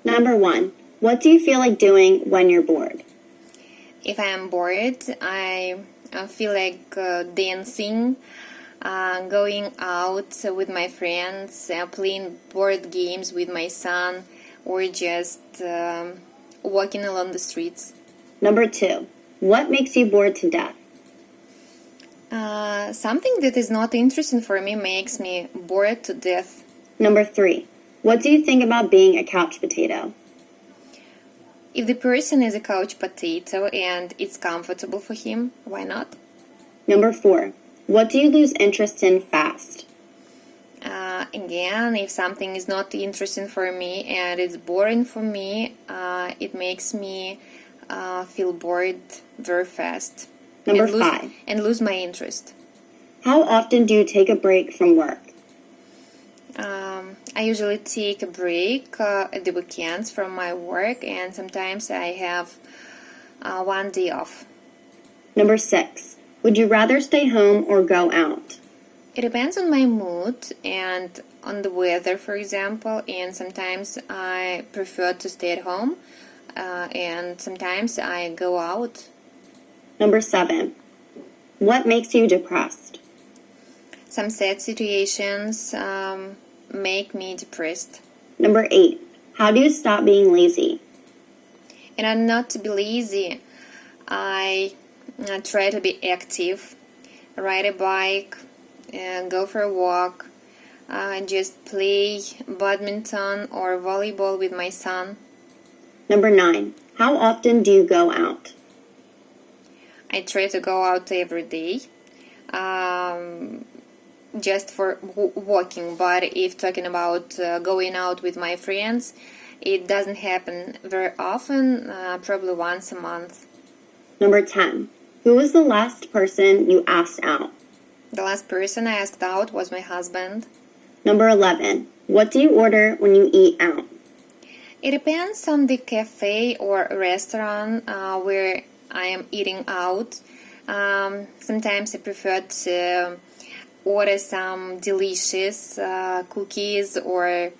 Number 1. What do you feel like doing when you're bored? If I am bored, I feel like dancing, going out with my friends, playing board games with my son, or just walking along the streets. Number 2. What makes you bored to death? Something that is not interesting for me makes me bored to death. Number 3. What do you think about being a couch potato? If the person is a couch potato and it's comfortable for him, why not? Number 4. What do you lose interest in fast? Again, if something is not interesting for me and it's boring for me, it makes me feel bored very fast. Number 5. And lose my interest. How often do you take a break from work? I usually take a break at the weekends from my work, and sometimes I have 1 day off. Number 6. Would you rather stay home or go out? It depends on my mood and on the weather, for example, and sometimes I prefer to stay at home, and sometimes I go out. Number 7. What makes you depressed? Some sad situations make me depressed. Number 8. How do you stop being lazy? In order not to be lazy, I try to be active, ride a bike, go for a walk, just play badminton or volleyball with my son. Number 9. How often do you go out? I try to go out every day, just for walking, but if talking about going out with my friends, it doesn't happen very often, probably once a month. Number 10. Who was the last person you asked out? The last person I asked out was my husband. Number 11. What do you order when you eat out? It depends on the cafe or restaurant where I am eating out. Sometimes I prefer to order some delicious cookies or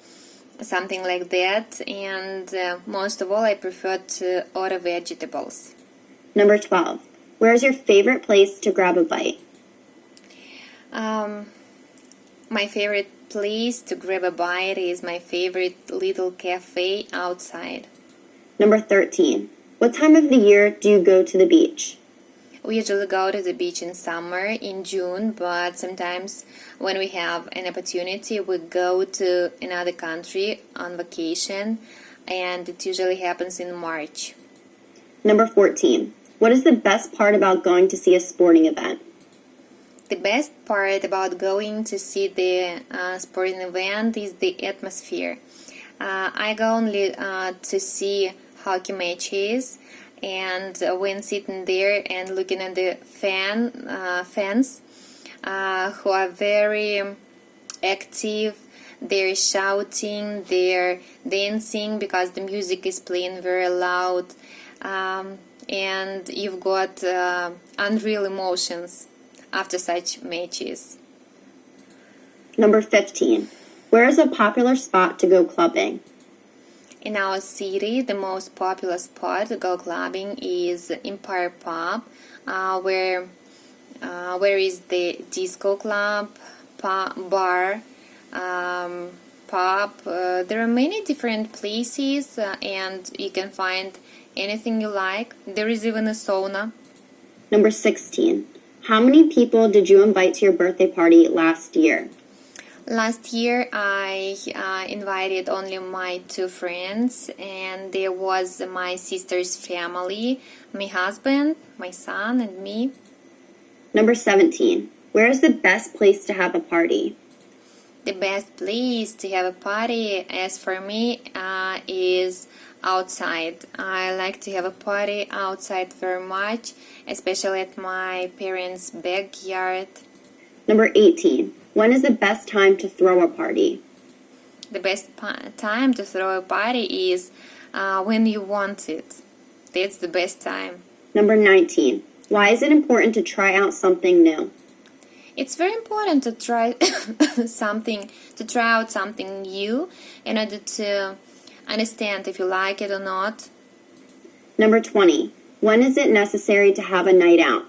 something like that, and most of all I prefer to order vegetables. Number 12. Where is your favorite place to grab a bite? My favorite place to grab a bite is my favorite little cafe outside. Number 13. What time of the year do you go to the beach? We usually go to the beach in summer, in June, but sometimes when we have an opportunity, we go to another country on vacation, and it usually happens in March. Number 14. What is the best part about going to see a sporting event? The best part about going to see the sporting event is the atmosphere. I go only to see hockey matches, and when sitting there and looking at the fans who are very active, they're shouting, they're dancing because the music is playing very loud, and you've got unreal emotions after such matches. Number 15. Where is a popular spot to go clubbing? In our city, the most popular spot to go clubbing is Empire Pub, where is the disco club, bar, pub. There are many different places, and you can find anything you like. There is even a sauna. Number 16. How many people did you invite to your birthday party last year? Last year, I invited only my 2 friends, and there was my sister's family, my husband, my son, and me. Number 17. Where is the best place to have a party? The best place to have a party, as for me, is outside. I like to have a party outside very much, especially at my parents' backyard. Number 18. When is the best time to throw a party? The best time to throw a party is when you want it. That's the best time. Number 19. Why is it important to try out something new? It's very important to try out something new in order to understand if you like it or not. Number 20. When is it necessary to have a night out?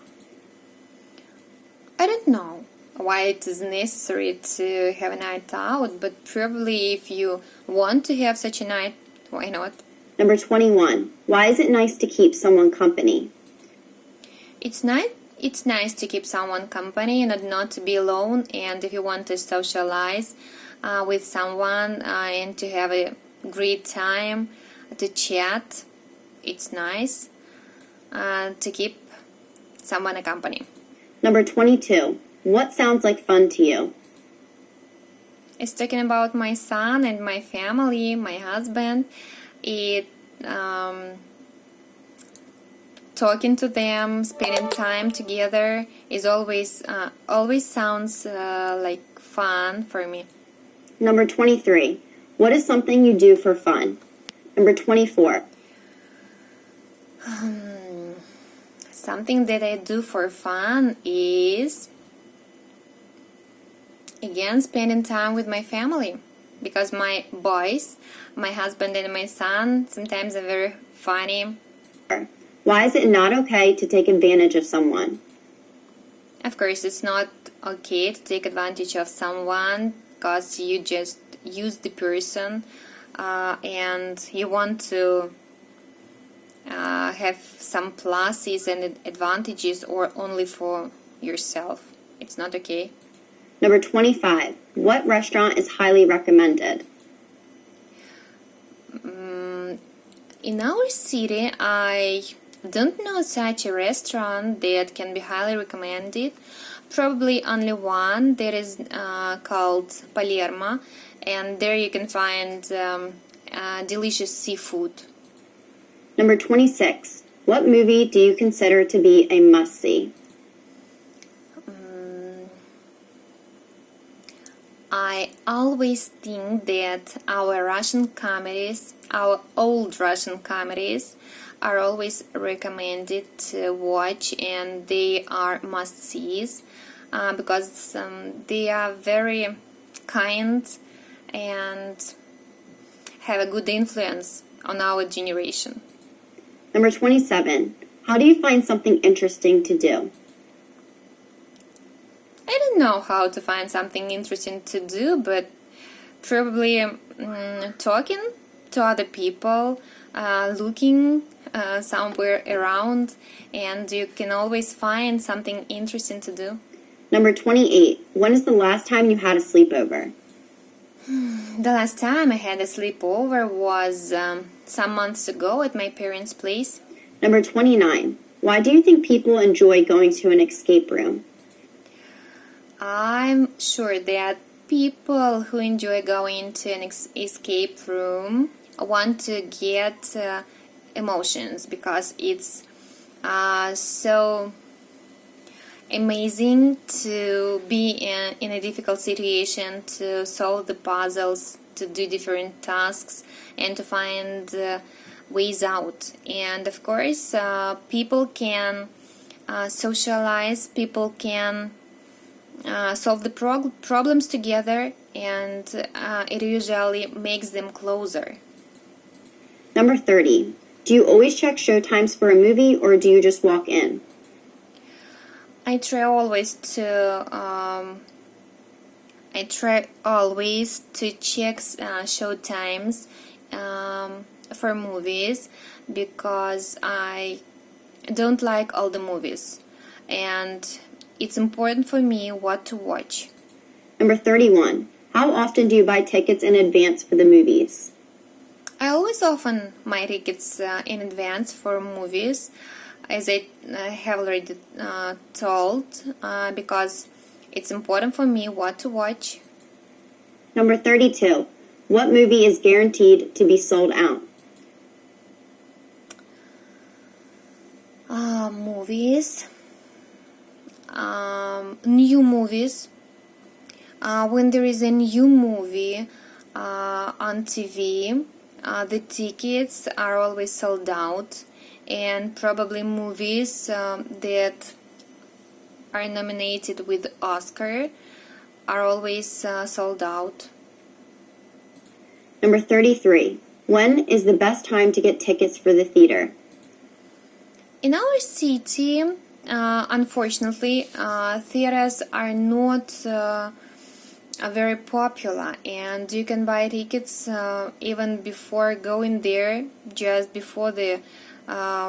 I don't know why it is necessary to have a night out, but probably if you want to have such a night, why not? Number 21. Why is it nice to keep someone company? It's nice to keep someone company and not to be alone. And if you want to socialize with someone and to have a great time to chat, it's nice to keep someone a company. Number 22. What sounds like fun to you? It's talking about my son and my family, my husband. It talking to them, spending time together is always sounds like fun for me. Number 23. What is something you do for fun? Number 24. Something that I do for fun is, again, spending time with my family, because my boys, my husband and my son, sometimes are very funny. Why is it not okay to take advantage of someone? Of course, it's not okay to take advantage of someone because you just use the person and you want to have some pluses and advantages or only for yourself. It's not okay. Number 25. What restaurant is highly recommended? In our city, I don't know such a restaurant that can be highly recommended. Probably only one that is called Palermo, and there you can find delicious seafood. Number 26. What movie do you consider to be a must-see? I always think that our old Russian comedies, are always recommended to watch, and they are must-sees because they are very kind and have a good influence on our generation. Number 27. How do you find something interesting to do? I don't know how to find something interesting to do, but probably talking to other people, looking somewhere around, and you can always find something interesting to do. Number 28. When is the last time you had a sleepover? The last time I had a sleepover was some months ago at my parents' place. Number 29. Why do you think people enjoy going to an escape room? I'm sure that people who enjoy going to an escape room want to get emotions because it's so amazing to be in a difficult situation, to solve the puzzles, to do different tasks, and to find ways out. And of course, people can socialize, people can solve the problems together, and it usually makes them closer. Number 30. Do you always check showtimes for a movie, or do you just walk in? I try always to check show times for movies because I don't like all the movies, and it's important for me what to watch. Number 31. How often do you buy tickets in advance for the movies? I always often buy tickets in advance for movies, as I have already told, because it's important for me what to watch. Number 32. What movie is guaranteed to be sold out? Movies. New movies. When there is a new movie on TV, the tickets are always sold out, and probably movies that are nominated with Oscar are always sold out. Number 33. When is the best time to get tickets for the theater? In our city, unfortunately, theaters are not very popular, and you can buy tickets even before going there, just before the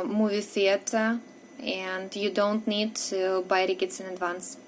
movie theater, and you don't need to buy tickets in advance.